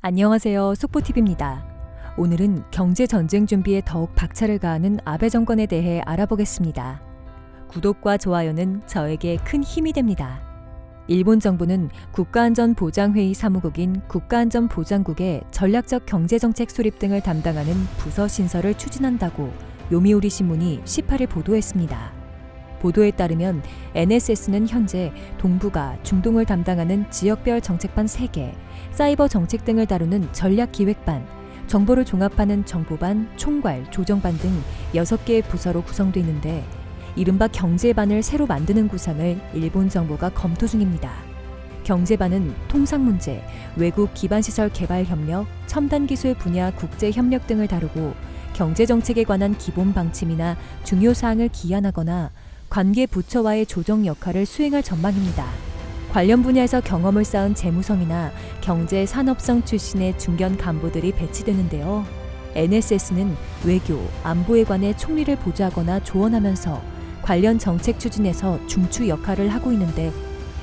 안녕하세요. 속보TV입니다. 오늘은 경제전쟁 준비에 더욱 박차를 가하는 아베 정권에 대해 알아보겠습니다. 구독과 좋아요는 저에게 큰 힘이 됩니다. 일본 정부는 국가안전보장회의 사무국인 국가안전보장국에 전략적 경제정책 수립 등을 담당하는 부서 신설을 추진한다고 요미우리 신문이 18일 보도했습니다. 보도에 따르면 NSS는 현재 동북아, 중동을 담당하는 지역별 정책반 3개, 사이버 정책 등을 다루는 전략기획반, 정보를 종합하는 정보반, 총괄, 조정반 등 6개의 부서로 구성되어 있는데 이른바 경제반을 새로 만드는 구상을 일본 정부가 검토 중입니다. 경제반은 통상문제, 외국 기반시설 개발 협력, 첨단기술 분야 국제협력 등을 다루고 경제정책에 관한 기본 방침이나 중요 사항을 기한하거나 관계 부처와의 조정 역할을 수행할 전망입니다. 관련 분야에서 경험을 쌓은 재무성이나 경제 산업성 출신의 중견 간부들이 배치되는데요. NSS는 외교, 안보에 관해 총리를 보좌하거나 조언하면서 관련 정책 추진에서 중추 역할을 하고 있는데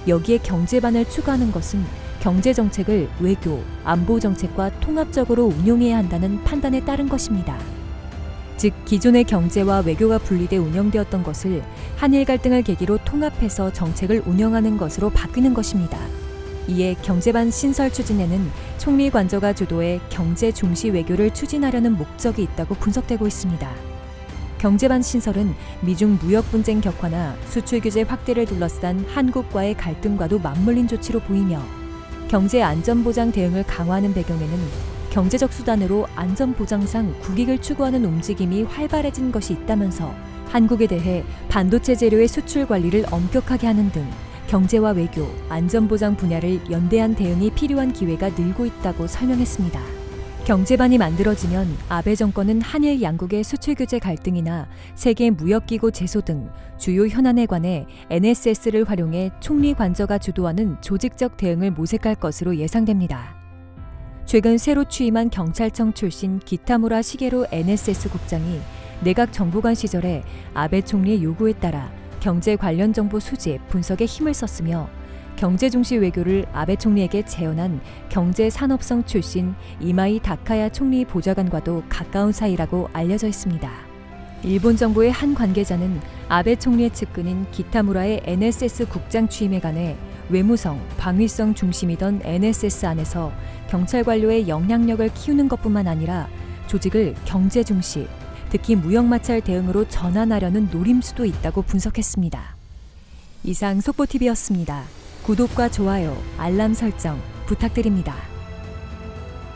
여기에 경제반을 추가하는 것은 경제정책을 외교, 안보 정책과 통합적으로 운용해야 한다는 판단에 따른 것입니다. 즉 기존의 경제와 외교가 분리돼 운영되었던 것을 한일 갈등을 계기로 통합해서 정책을 운영하는 것으로 바뀌는 것입니다. 이에 경제반 신설 추진에는 총리 관저가 주도해 경제 중시 외교를 추진하려는 목적이 있다고 분석되고 있습니다. 경제반 신설은 미중 무역 분쟁 격화나 수출 규제 확대를 둘러싼 한국과의 갈등과도 맞물린 조치로 보이며 경제 안전보장 대응을 강화하는 배경에는 경제적 수단으로 안전보장상 국익을 추구하는 움직임이 활발해진 것이 있다면서 한국에 대해 반도체 재료의 수출 관리를 엄격하게 하는 등 경제와 외교, 안전보장 분야를 연대한 대응이 필요한 기회가 늘고 있다고 설명했습니다. 경제반이 만들어지면 아베 정권은 한일 양국의 수출 규제 갈등이나 세계 무역기구 제소 등 주요 현안에 관해 NSS를 활용해 총리 관저가 주도하는 조직적 대응을 모색할 것으로 예상됩니다. 최근 새로 취임한 경찰청 출신 기타무라 시게로 NSS 국장이 내각 정보관 시절에 아베 총리의 요구에 따라 경제 관련 정보 수집, 분석에 힘을 썼으며 경제 중시 외교를 아베 총리에게 재현한 경제 산업성 출신 이마이 다카야 총리 보좌관과도 가까운 사이라고 알려져 있습니다. 일본 정부의 한 관계자는 아베 총리의 측근인 기타무라의 NSS 국장 취임에 관해 외무성, 방위성 중심이던 NSS 안에서 경찰 관료의 영향력을 키우는 것뿐만 아니라 조직을 경제 중시, 특히 무역 마찰 대응으로 전환하려는 노림수도 있다고 분석했습니다. 이상 속보TV였습니다. 구독과 좋아요, 알람 설정 부탁드립니다.